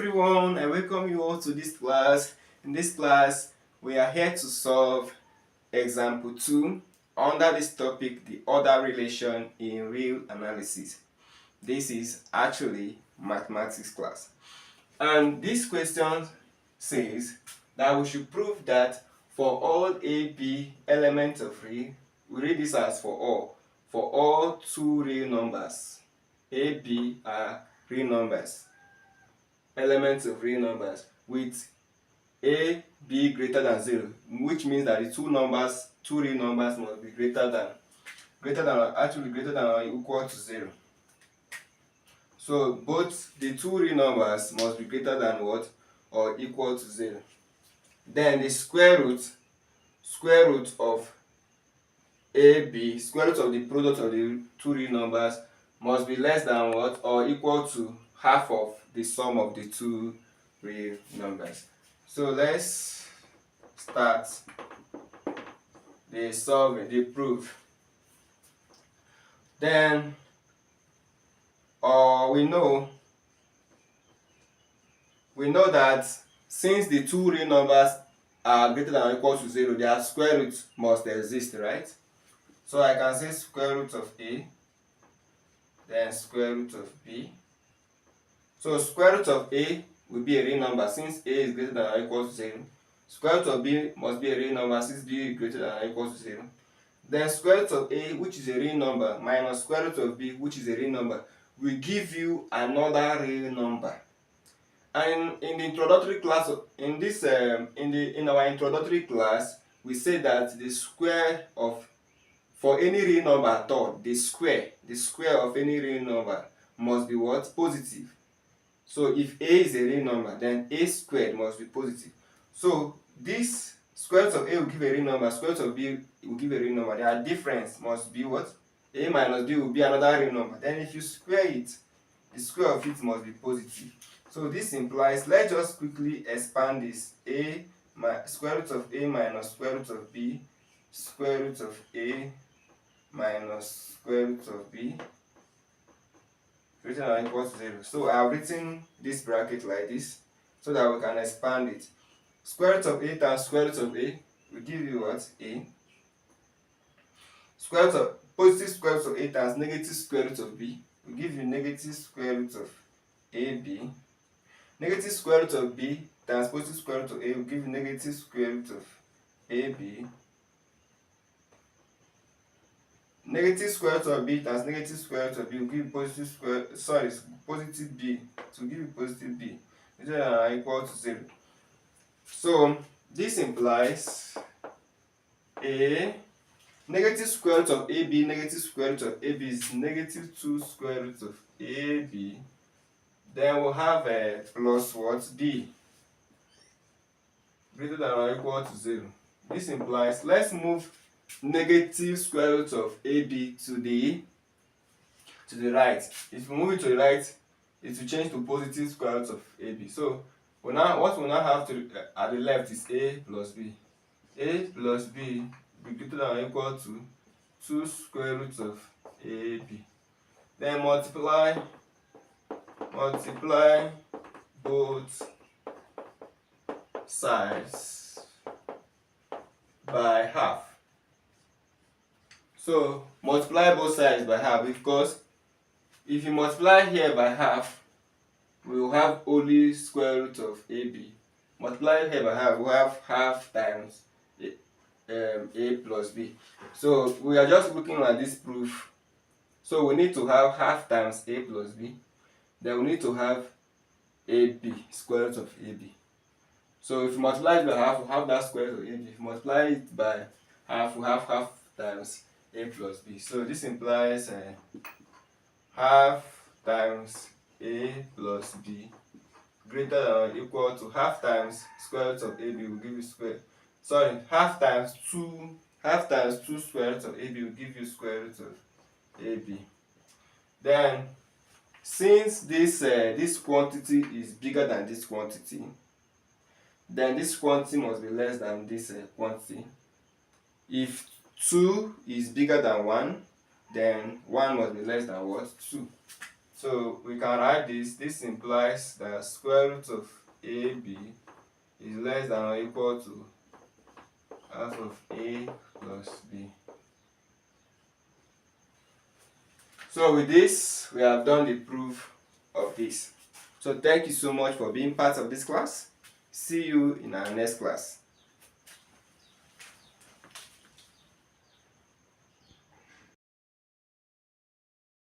everyone, I welcome you all to this class. In this class, we are here to solve example 2 under this topic, the order relation in real analysis. This is actually mathematics class. And this question says that we should prove that for all AB elements of real, we read this as for all two real numbers. AB are real numbers, elements of real numbers with a be greater than 0, which means that the two real numbers must be greater than or equal to 0. So both the two real numbers must be greater than what, or equal to 0. Then the square root of square root of the product of the two real numbers must be less than what, or equal to half of the sum of the two real numbers. So let's start the solving, the proof. Then we know that since the two real numbers are greater than or equal to 0, their square root must exist, right? So I can say square root of A, then square root of B. So square root of A will be a real number since A is greater than or equal to 0. Square root of B must be a real number since B is greater than or equal to 0. Then square root of A, which is a real number, minus square root of B, which is a real number, will give you another real number. And in the introductory class, in our introductory class, we said that the square of, for any real number at all, the square of any real number must be what? Positive. So if A is a real number, then A squared must be positive. So this square root of A will give a real number, square root of B will give a real number. Their difference must be what? A minus B will be another real number. Then if you square it, the square of it must be positive. So this implies, let's just quickly expand this. Square root of A minus square root of B, square root of A minus square root of B greater than or equal to 0. So I have written this bracket like this so that we can expand it. Square root of A times square root of A will give you what? A. Positive square root of A times negative square root of B will give you negative square root of AB. Negative square root of B times positive square root of A will give you negative square root of AB. Negative square root of B times negative square root of B will give you positive B. To give you positive B, greater than or equal to 0. So this implies a negative square root of AB, negative square root of AB is negative 2 square root of AB. Then we'll have a plus what? B greater than or equal to 0. This implies, let's move negative square root of AB to the right. If you move it to the right, it will change to positive square root of AB. So what we now have to at the left is A plus B. A plus B will be greater than or equal to 2 square roots of AB. Then multiply both sides by half. So multiply both sides by half, because if you multiply here by half, we will have only square root of AB. Multiply here by half, we will have half times A plus B. So we are just looking at this proof. So we need to have half times A plus B. Then we need to have AB, square root of AB. So if you multiply it by half, we have that square root of AB. If you multiply it by half, we have half times A plus B. So this implies half times A plus B greater than or equal to half times square root of AB will give you half times 2 square root of AB will give you square root of AB. Then since this quantity is bigger than this quantity, then this quantity must be less than this quantity. If 2 is bigger than 1, then 1 must be less than what? 2. So we can write this. This implies that square root of AB is less than or equal to half of A plus B. So with this, we have done the proof of this. So thank you so much for being part of this class. See you in our next class.